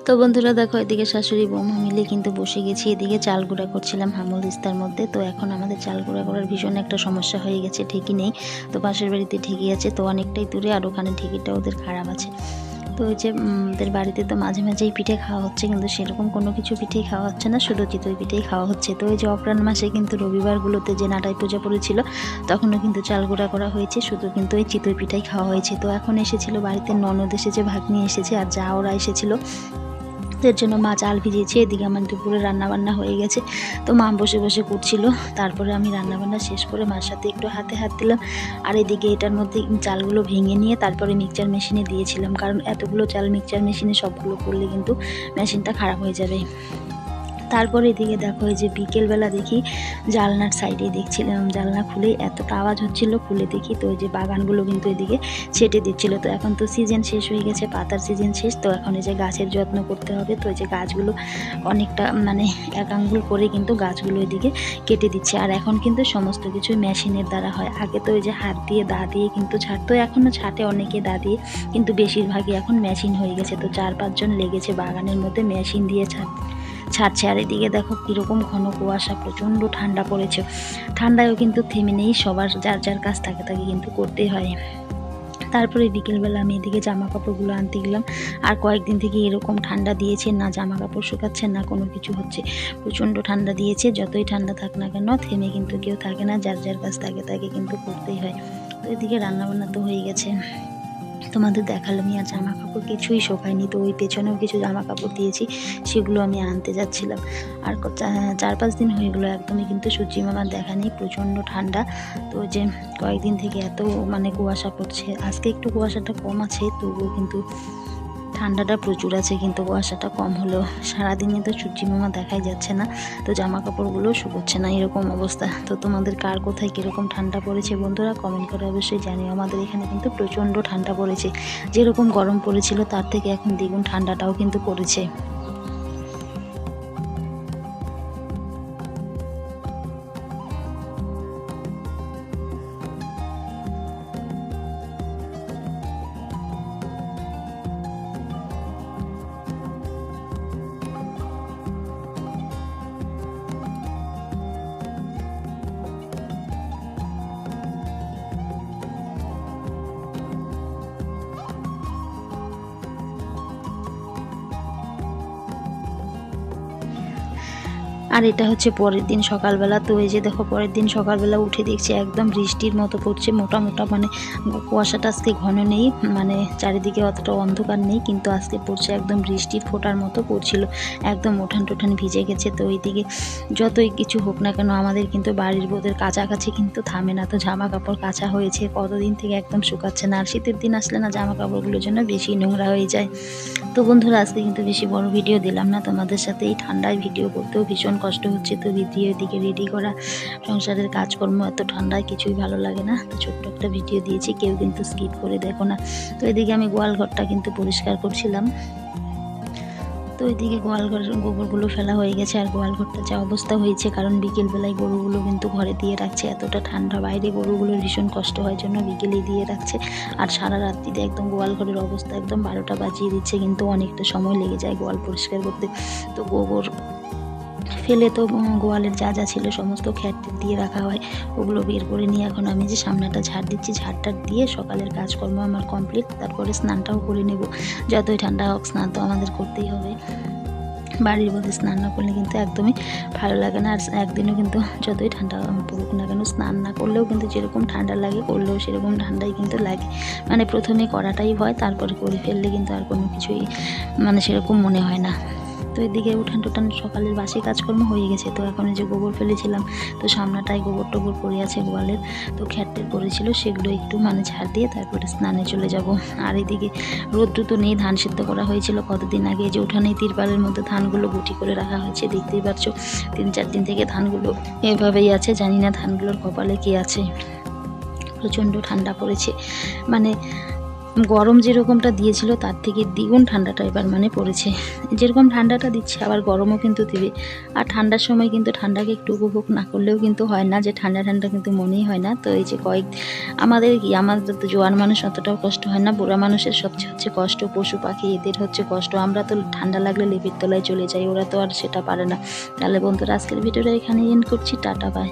তো বন্ধুরা দেখো, এদিকে শাশুড়ি বৌমা মিলে কিন্তু বসে গেছি। এদিকে চাল গুঁড়া করছিলাম হামুল দিস্তার মধ্যে। তো এখন আমাদের চাল গুঁড়া করার ভীষণ একটা সমস্যা হয়ে গেছে, ঢেঁকি নেই। তো পাশের বাড়িতে ঢেঁকি আছে, তো অনেকটাই দূরে, আর ওখানে ঢেঁকিটা ওদের খারাপ আছে। তো ওই যে ওদের বাড়িতে তো মাঝে মাঝেই পিঠে খাওয়া হচ্ছে, কিন্তু সেরকম কোনো কিছু পিঠেই খাওয়া হচ্ছে না, শুধু চিতই পিঠেই খাওয়া হচ্ছে। তো ওই যে অগ্রহায়ণ মাসে কিন্তু রবিবারগুলোতে যে নাটাই পূজা পড়েছিল, তখনও কিন্তু চাল গুঁড়া করা হয়েছে, শুধু কিন্তু ওই চিতই পিঠাই খাওয়া হয়েছে। তো এখন এসেছিল বাড়িতে ননদ এসেছে, ভাগ্নি এসেছে, আর যা ওরা এসেছিল, এর জন্য মা চাল ভিজিয়েছে। এদিকে আমার দুপুরে রান্নাবান্না হয়ে গেছে। তো মা বসে বসে করছিল, তারপরে আমি রান্নাবান্না শেষ করে মার সাথে একটু হাতে হাত দিলাম। আর এদিকে এটার মধ্যে চালগুলো ভেঙে নিয়ে তারপরে মিক্সচার মেশিনে দিয়েছিলাম, কারণ এতগুলো চাল মিক্সচার মেশিনে সবগুলো করলে কিন্তু মেশিনটা খারাপ হয়ে যাবে। তারপরে এদিকে দেখো, এই যে বিকেলবেলা দেখি জানলার সাইডে দেখছিলাম, জানলা খুলেই এতটা আওয়াজ হচ্ছিল, খুলে দেখি তো ওই যে বাগানগুলো কিন্তু এদিকে ছেটে দিচ্ছিল। তো এখন তো সিজন শেষ হয়ে গেছে, পাতার সিজন শেষ, তো এখন এই যে গাছের যত্ন করতে হবে। তো ওই যে গাছগুলো অনেকটা মানে এক আঙ্গুল করে কিন্তু গাছগুলো এদিকে কেটে দিচ্ছে। আর এখন কিন্তু সমস্ত কিছু মেশিনের দ্বারা হয়। আগে তো ওই যে হাত দিয়ে দা দিয়ে কিন্তু ছাড়তো, এখনও ছাটে অনেকে দা দিয়ে, কিন্তু বেশিরভাগই এখন মেশিন হয়ে গেছে। তো 4-5 জন লেগেছে বাগানের মধ্যে মেশিন দিয়ে ছাড়ছে। আর এদিকে দেখো কীরকম ঘন কুয়াশা, প্রচণ্ড ঠান্ডা পড়েছে। ঠান্ডায়ও কিন্তু থেমে নেই, সবার যার যার কাজ থাকে কিন্তু করতেই হয়। তারপরে বিকেলবেলা আমি এদিকে জামা কাপড়গুলো আনতে গেলাম। আর কয়েকদিন থেকে এরকম ঠান্ডা দিয়েছে, না জামা কাপড় শুকাচ্ছে না কোনো কিছু হচ্ছে, প্রচণ্ড ঠান্ডা দিয়েছে। যতই ঠান্ডা থাক না কেন, থেমে কিন্তু কেউ থাকে না, যার যার কাজ থাকে কিন্তু করতেই হয়। তো এদিকে রান্নাবান্না তো হয়ে গেছে, তোমাদের দেখালামই। আর জামা কাপড় কিছুই শোকায়নি, তো ওই পেছনেও কিছু জামা কাপড় দিয়েছি, সেগুলো আমি আনতে যাচ্ছিলাম। আর 4-5 দিন হয়ে গেলো একদমই কিন্তু সূর্যি মামার দেখা নেই, প্রচণ্ড ঠান্ডা। তো যে কয়েকদিন থেকে এত মানে কুয়াশা পড়ছে, আজকে একটু কুয়াশাটা কম আছে, তবুও কিন্তু ঠান্ডাটা প্রচুর আছে, কিন্তু কুয়াশাটা কম হলেও সারাদিনে তো সূর্যি মামা দেখাই যাচ্ছে না, তো জামা কাপড়গুলো শুকোচ্ছে না, এরকম অবস্থা। তো তোমাদের কার কোথায় কীরকম ঠান্ডা পড়েছে বন্ধুরা কমেন্ট করে অবশ্যই জানিও। আমাদের এখানে কিন্তু প্রচণ্ড ঠান্ডা পড়েছে, যেরকম গরম পড়েছিল তার থেকে এখন দ্বিগুণ ঠান্ডাটাও কিন্তু পড়েছে। আর এটা হচ্ছে পরের দিন সকালবেলা। তো এই যে দেখো, পরের দিন সকালবেলা উঠে দেখছি একদম বৃষ্টির মতো পড়ছে, মোটা মোটা, মানে কুয়াশাটা আজকে ঘন নেই, মানে চারিদিকে অতটা অন্ধকার নেই, কিন্তু আজকে পড়ছে একদম বৃষ্টির ফোঁটার মতো পড়ছিল, একদম উঠান টুঠান ভিজে গেছে। তো ওইদিকে যতই কিছু হোক না কেন, আমাদের কিন্তু বাড়ির বোদের কাছাকাছি কিন্তু থামে না। তো জামা কাপড় কাচা হয়েছে কতদিন থেকে, একদম শুকাচ্ছে না। আর শীতের দিন আসলে না, জামা কাপড়গুলোর জন্য বেশি নোংরা হয়ে যায়। তো বন্ধুরা আজকে কিন্তু বেশি বড় ভিডিও দিলাম না তোমাদের সাথে, এই ঠান্ডায় ভিডিও করতেও ভীষণ কষ্ট হচ্ছে। তো ভিডিও এদিকে রেডি করা, সংসারের কাজকর্ম, এত ঠান্ডায় কিছুই ভালো লাগে না। তো ছোট্ট একটা ভিডিও দিয়েছি, কেউ কিন্তু স্কিপ করে দেখো না। তো এদিকে আমি গোয়াল ঘরটা কিন্তু পরিষ্কার করছিলাম। তো এদিকে গোয়ালঘরের গোবরগুলো ফেলা হয়ে গেছে, আর গোয়ালঘরটা যা অবস্থা হয়েছে, কারণ বিকেলবেলায় গরুগুলো কিন্তু ঘরে দিয়ে রাখছে, এতটা ঠান্ডা বাইরে গরুগুলোর ভীষণ কষ্ট হয় জন্য বিকেলেই দিয়ে রাখছে। আর সারা রাত্রিতে একদম গোয়ালঘরের অবস্থা একদম 12টা বাজিয়ে দিচ্ছে, কিন্তু অনেকটা সময় লেগে যায় গোয়াল পরিষ্কার করতে। তো গোবর ফেলে তো গোয়ালের যা যা ছিল সমস্ত খ্যাট দিয়ে রাখা হয়, ওগুলো বের করে নিয়ে এখন আমি যে সামনেটা ঝাড় দিচ্ছি, ঝাড়টা দিয়ে সকালের কাজকর্ম আমার কমপ্লিট, তারপরে স্নানটাও করে নেব। যতই ঠান্ডা হোক, স্নান তো আমাদের করতেই হবে। বাড়ির মধ্যে স্নান না করলে কিন্তু একদমই ভালো লাগে না। আর একদিনও কিন্তু যতই ঠান্ডা পড়ুক না কেন, স্নান না করলেও কিন্তু যেরকম ঠান্ডা লাগে, করলেও সেরকম ঠান্ডাই কিন্তু লাগে। মানে প্রথমে করাটাই ভয়, তারপরে করে ফেললে কিন্তু আর কোনো কিছুই মানে সেরকম মনে হয় না। তো এদিকে উঠান টুঠান সকালের বাসি কাজকর্ম হয়ে গেছে। তো এখন যে গোবর ফেলেছিলাম, তো সামনাটায় গোবর টোবর পড়ে আছে গোয়ালের, তো খ্যাটের পড়েছিল, সেগুলো একটু মানে ঝাড় দিয়ে তারপরে স্নানে চলে যাব। আর এদিকে রোদ্রু তো নেই, ধান সিদ্ধ করা হয়েছিল কতদিন আগে, যে উঠানে তিরপালের মধ্যে ধানগুলো গুটি করে রাখা হয়েছে, দেখতেই পাচ্ছ 3-4 দিন থেকে ধানগুলো এভাবেই আছে, জানি না ধানগুলোর কপালে কি আছে। প্রচণ্ড ঠান্ডা পড়েছে, মানে গরম যেরকমটা দিয়েছিল তার থেকে দ্বিগুণ ঠান্ডাটা এবার মানে পড়েছে। যেরকম ঠান্ডাটা দিচ্ছে আবার গরমও কিন্তু দিবে। আর ঠান্ডার সময় কিন্তু ঠান্ডাকে একটু উপভোগ না করলেও কিন্তু হয় না, যে ঠান্ডা ঠান্ডা কিন্তু মনেই হয় না। তো এই যে আমাদের তো জোয়ান মানুষ অতটাও কষ্ট হয় না, বুড়া মানুষের সবচেয়ে হচ্ছে কষ্ট, পশু পাখি এদের হচ্ছে কষ্ট। আমরা তো ঠান্ডা লাগলে লেপের তলায় চলে যাই, ওরা তো আর সেটা পারে না। তাহলে বন্ধুরা আজকের ভিডিওটা এখানে এন্ড করছি, টাটা বাই।